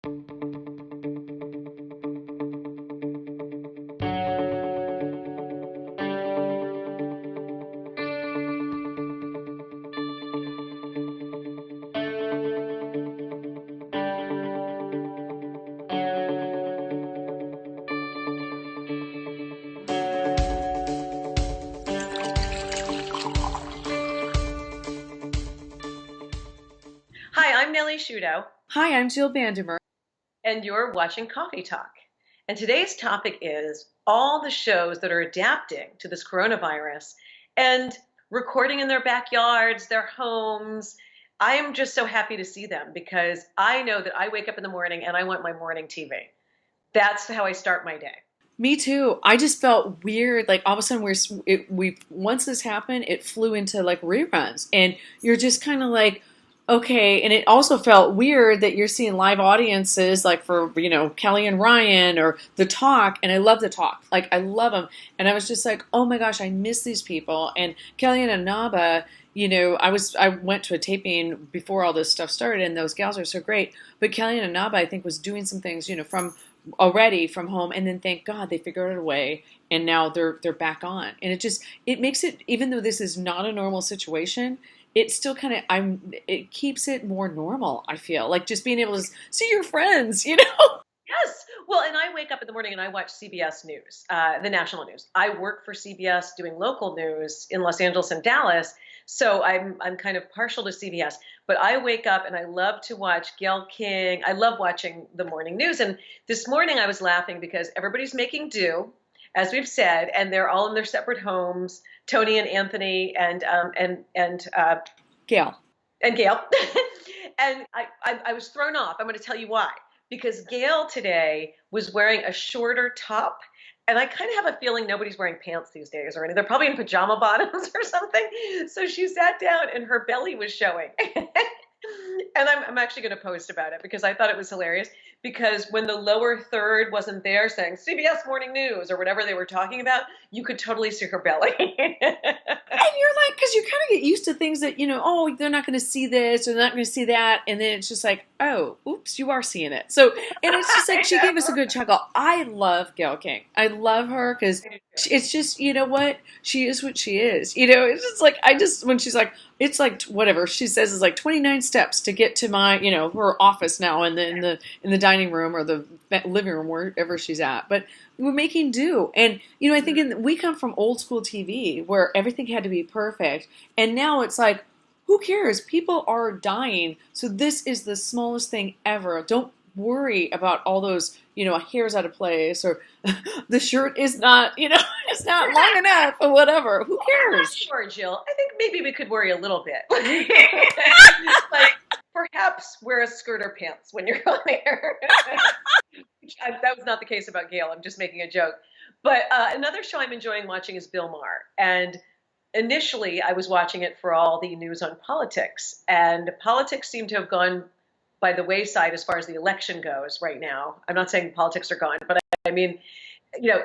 Hi, I'm Nellie Sciutto, Hi, I'm Jill Bandemer. and you're watching Coffee Talk. And today's topic is all the shows that are adapting to this coronavirus and recording in their backyards, their homes. I am just so happy to see them because I know that I wake up in the morning and I want my morning TV. That's how I start my day. Me too. I just felt weird. Like all of a sudden, we once this happened, it flew into like reruns, and you're just kind of like, okay. And it also felt weird that you're seeing live audiences, like for Kelly and Ryan or The Talk, and I love The Talk. Like I love them, and I was just like, oh my gosh, I miss these people. And Kelly and Inaba. I went to a taping before all this stuff started, and those gals are so great. But Kelly and Inaba, I think, was doing some things, from already from home, and then thank God they figured it away, and now they're back on. And it makes it, even though this is not a normal situation, it still kind of it keeps it more normal. I feel like just being able to see your friends. Yes. Well, and I wake up in the morning and I watch CBS News, the national news. I work for CBS doing local news in Los Angeles and Dallas, so I'm kind of partial to CBS. But I wake up and I love to watch Gayle King. I love watching the morning news. And this morning I was laughing because everybody's making do, as we've said, and they're all in their separate homes. Tony and Anthony Gail. and Gayle. And I was thrown off. I'm going to tell you why. Because Gayle today was wearing a shorter top. And I kind of have a feeling nobody's wearing pants these days or anything. They're probably in pajama bottoms or something. So she sat down and her belly was showing. And I'm actually going to post about it because I thought it was hilarious. Because when the lower third wasn't there saying CBS Morning News or whatever they were talking about, you could totally see her belly. And you're like, because you kind of get used to things that, oh, they're not going to see this or they're not going to see that. And then it's just like, oh, oops, you are seeing it. So, and it's just like, she gave us a good chuckle. I love Gayle King. I love her because it's just, you know what? She is what she is. It's just like, when she's like, it's like whatever she says is like 29 steps to get to my, her office now in the dining room or the living room, wherever she's at. But we're making do. And, I think we come from old school TV where everything had to be perfect. And now it's like, who cares? People are dying. So this is the smallest thing ever. Don't worry about all those, hairs out of place or the shirt is not, it's not long enough or whatever. Who cares? Sure, Jill. I think maybe we could worry a little bit. Like perhaps wear a skirt or pants when you're on air. That was not the case about Gayle. I'm just making a joke. But another show I'm enjoying watching is Bill Maher. And initially, I was watching it for all the news on politics. And politics seem to have gone by the wayside as far as the election goes right now. I'm not saying politics are gone, but I mean,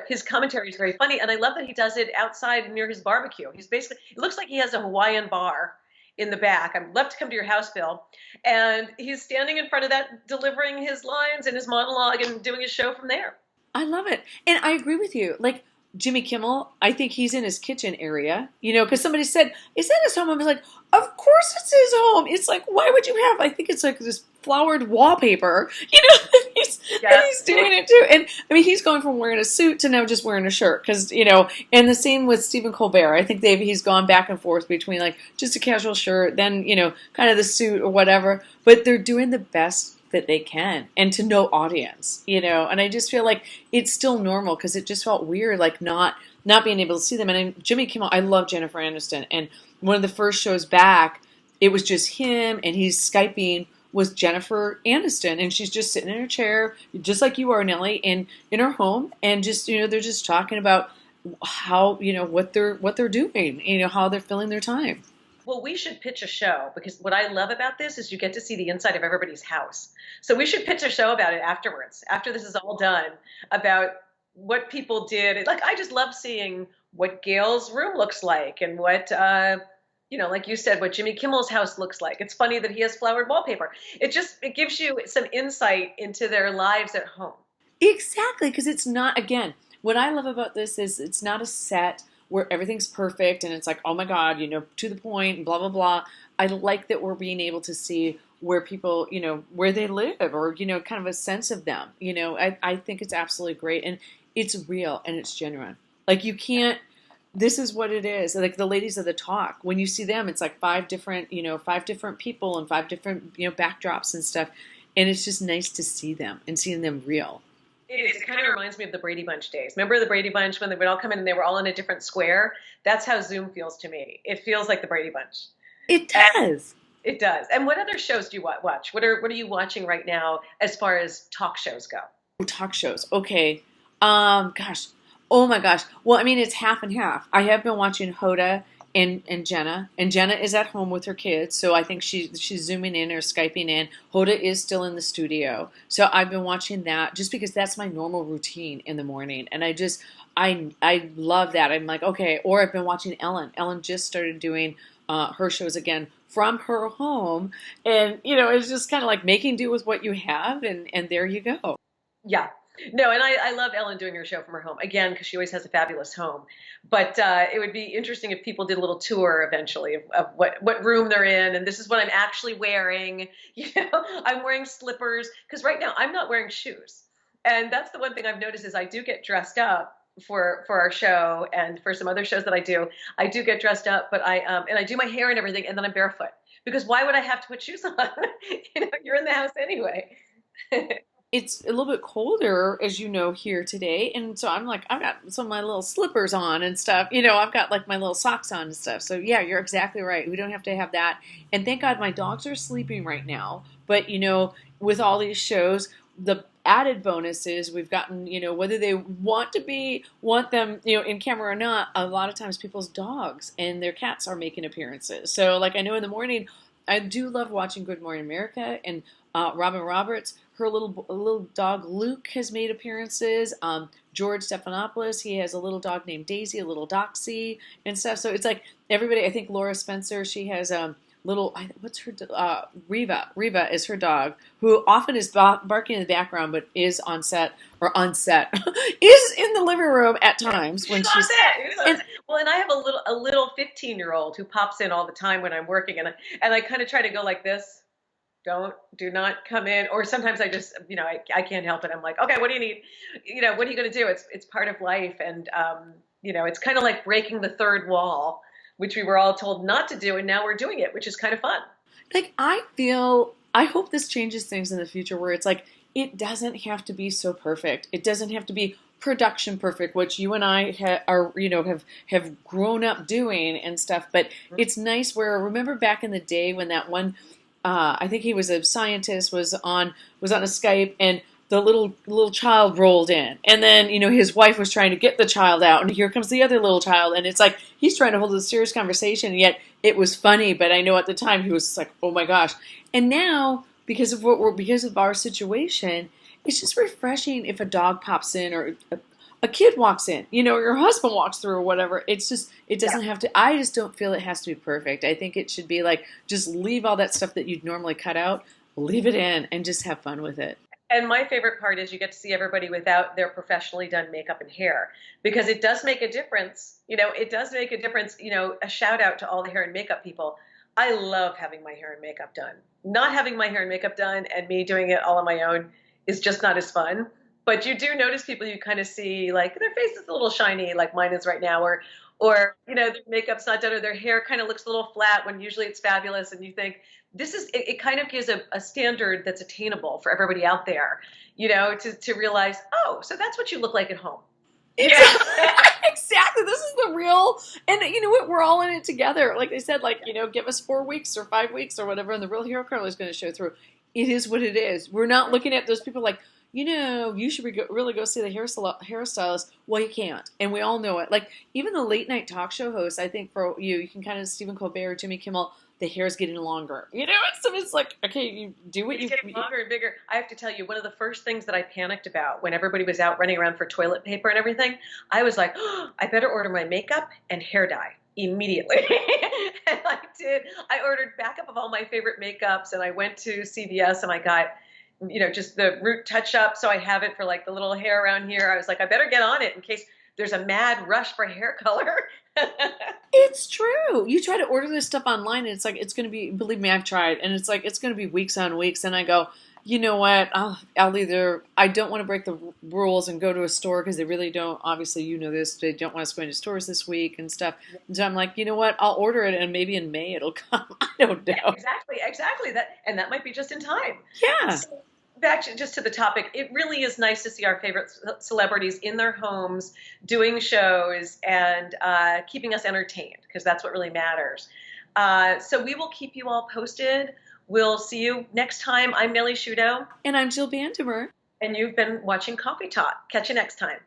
his commentary is very funny. And I love that he does it outside near his barbecue. It looks like he has a Hawaiian bar in the back. I'd love to come to your house, Bill. And he's standing in front of that, delivering his lines and his monologue and doing his show from there. I love it. And I agree with you. Like Jimmy Kimmel, I think he's in his kitchen area, because somebody said, is that his home? I was like, of course it's his home. It's like, why would you have, I think it's like this flowered wallpaper, and he's doing it too. And I mean, he's going from wearing a suit to now just wearing a shirt because, and the same with Stephen Colbert. I think he's gone back and forth between like just a casual shirt, then, kind of the suit or whatever, but they're doing the best that they can and to no audience, and I just feel like it's still normal because it just felt weird, like not being able to see them. And Jimmy Kimmel, I love Jennifer Aniston, and one of the first shows back, it was just him and he's Skyping with Jennifer Aniston, and she's just sitting in her chair, just like you are, Nellie, in her home, and just they're just talking about how what they're doing, how they're filling their time. Well, we should pitch a show because what I love about this is you get to see the inside of everybody's house. So we should pitch a show about it afterwards, after this is all done, about what people did. Like, I just love seeing what Gayle's room looks like and what, like you said, what Jimmy Kimmel's house looks like. It's funny that he has flowered wallpaper. It gives you some insight into their lives at home. Exactly, because it's not, again, what I love about this is it's not a set where everything's perfect and it's like, oh my God, to the point, and blah, blah, blah. I like that we're being able to see where people, where they live or, kind of a sense of them. I think it's absolutely great. And it's real and it's genuine. Like you can't, this is what it is. Like the ladies of the talk, when you see them, it's like five different people and five different, backdrops and stuff. And it's just nice to see them and seeing them real. It is. It kind of reminds me of the Brady Bunch days. Remember the Brady Bunch when they would all come in and they were all in a different square? That's how Zoom feels to me. It feels like the Brady Bunch. It does. It does. And what other shows do you watch? What are you watching right now as far as talk shows go? Talk shows. Okay. Gosh. Oh my gosh. Well, I mean, it's half and half. I have been watching Hoda and Jenna, and Jenna is at home with her kids, so I think she's zooming in or Skyping in. Hoda is still in the studio, so I've been watching that just because that's my normal routine in the morning, and I love that. I'm like, okay. Or I've been watching Ellen. Ellen just started doing her shows again from her home, and it's just kind of like making do with what you have, and there you go. Yeah. No, and I love Ellen doing her show from her home, again, because she always has a fabulous home. But it would be interesting if people did a little tour eventually of what room they're in, and this is what I'm actually wearing. I'm wearing slippers, because right now I'm not wearing shoes. And that's the one thing I've noticed is I do get dressed up for our show and for some other shows that I do. I do get dressed up, but I do my hair and everything, and then I'm barefoot. Because why would I have to put shoes on? You're in the house anyway. It's a little bit colder, as you know, here today. And so I'm like, I've got some of my little slippers on and stuff. I've got like my little socks on and stuff. So yeah, you're exactly right. We don't have to have that. And thank God my dogs are sleeping right now. But, with all these shows, the added bonus is we've gotten, whether they want them, in camera or not, a lot of times people's dogs and their cats are making appearances. So like I know in the morning, I do love watching Good Morning America, and Robin Roberts, her little dog Luke has made appearances. George Stephanopoulos, he has a little dog named Daisy, a little Doxy and stuff. So it's like everybody. I think Laura Spencer, she has what's her Riva. Riva is her dog, who often is barking in the background, but is on set is in the living room at times when she's on set. Well, and I have a little 15-year-old who pops in all the time when I'm working, and I kind of try to go like this. Do not come in. Or sometimes I just, I can't help it. I'm like, okay, what do you need? What are you going to do? It's part of life. And, it's kind of like breaking the third wall, which we were all told not to do. And now we're doing it, which is kind of fun. Like, I hope this changes things in the future where it's like, it doesn't have to be so perfect. It doesn't have to be production perfect, which you and I have grown up doing and stuff. But it's nice where, remember back in the day when that one, I think he was a scientist, was on a Skype, and the little child rolled in, and then his wife was trying to get the child out, and here comes the other little child, and it's like he's trying to hold a serious conversation, and yet it was funny. But I know at the time he was like, oh my gosh. And now because of our situation, it's just refreshing if a dog pops in or a kid walks in, your husband walks through or whatever. It's just, it doesn't have to, I just don't feel it has to be perfect. I think it should be like, just leave all that stuff that you'd normally cut out, leave it in, and just have fun with it. And my favorite part is you get to see everybody without their professionally done makeup and hair, because it does make a difference. It does make a difference. A shout out to all the hair and makeup people. I love having my hair and makeup done. Not having my hair and makeup done and me doing it all on my own is just not as fun. But you do notice people you kind of see, like, their face is a little shiny, like mine is right now, or their makeup's not done, or their hair kind of looks a little flat when usually it's fabulous, and you think, it kind of gives a standard that's attainable for everybody out there, to realize, oh, so that's what you look like at home. Exactly. This is the real, and you know what? We're all in it together. Like they said, give us 4 weeks or 5 weeks or whatever, and the real hero color is going to show through. It is what it is. We're not looking at those people like, you should really go see the hairstylist. Well, you can't. And we all know it. Like, even the late night talk show hosts, I think for you can kind of Stephen Colbert, Jimmy Kimmel, the hair's getting longer. It's like, okay, you do what it's getting longer and bigger. I have to tell you, one of the first things that I panicked about when everybody was out running around for toilet paper and everything, I was like, oh, I better order my makeup and hair dye. immediately. And I ordered backup of all my favorite makeups, and I went to CVS and I got, just the root touch up. So I have it for like the little hair around here. I was like, I better get on it in case there's a mad rush for hair color. It's true. You try to order this stuff online, and it's like it's going to be. Believe me, I've tried, and it's like it's going to be weeks on weeks. And I go, you know what? I'll either I don't want to break the rules and go to a store because they really don't. Obviously, you know this. They don't want us going to stores this week and stuff. And so I'm like, you know what? I'll order it, and maybe in May it'll come. I don't know. Yeah, exactly. That might be just in time. Yeah. So, back just to the topic, it really is nice to see our favorite celebrities in their homes doing shows and keeping us entertained, because that's what really matters. So we will keep you all posted. We'll see you next time. I'm Nellie Sciutto. And I'm Jill Bandemer. And you've been watching Coffee Talk. Catch you next time.